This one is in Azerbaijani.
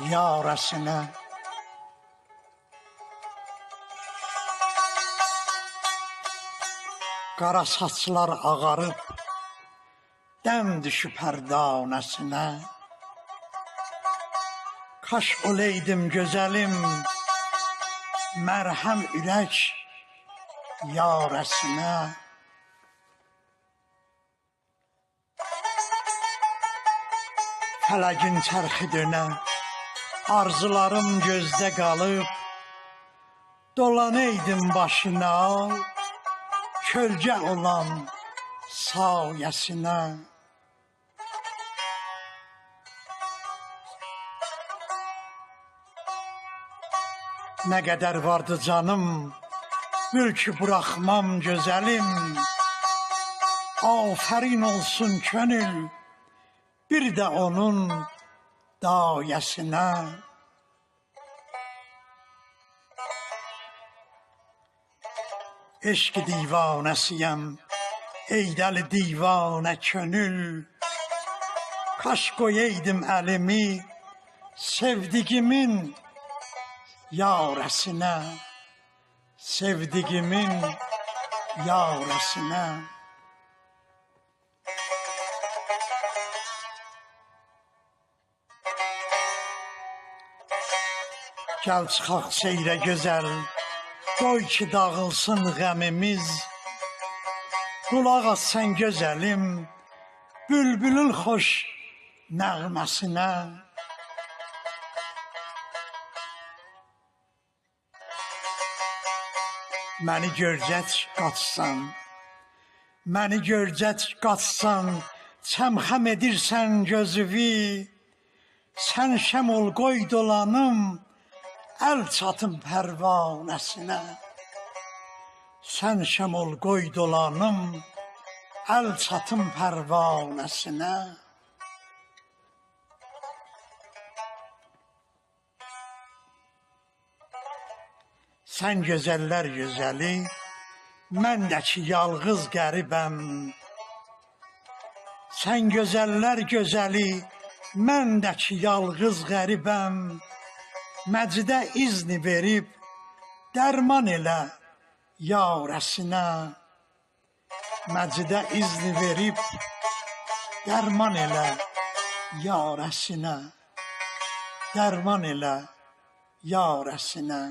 yarəsinə. Qara saçlar ağarıb, dəm düşüb hər danəsinə. Kaş oleydim gözəlim, mərhəm ürək yarəsinə. Fələgin çərxi dönə, arzularım gözdə qalıb, dolanaydım başına, kölgə olan sayəsinə. Nə qədər vardı canım, mülkü buraxmam gözəlim. Afərin olsun könül, bir də onun dayəsinə. Eşq divanəsiyəm, ey dəli divanə könül. Kaş qoyaydım əlimi sevdiğimin yarəsinə, sevdiğimin yarəsinə. Gəl çıxaq seyrə gözəl, qoy ki dağılsın qəmimiz. Qulaq as sən gözəlim, bülbülün xoş nəğməsinə. Məni görcək qaçsan, məni görcək qaçsan, çəmxəm edirsən gözüvi. Sən şəm ol qoy dolanım, əl çatım pərvanəsinə. Sən şəm ol qoy dolanım, əl çatım pərvanəsinə. Sən gözəllər gözəli, mən də ki yalğız qəribəm. Sən gözəllər gözəli, mən də ki yalğız qəribəm. Məcdə izni verib, dərman elə yarəsinə. Məcdə izni verib, dərman elə yarəsinə. Dərman elə yarəsinə.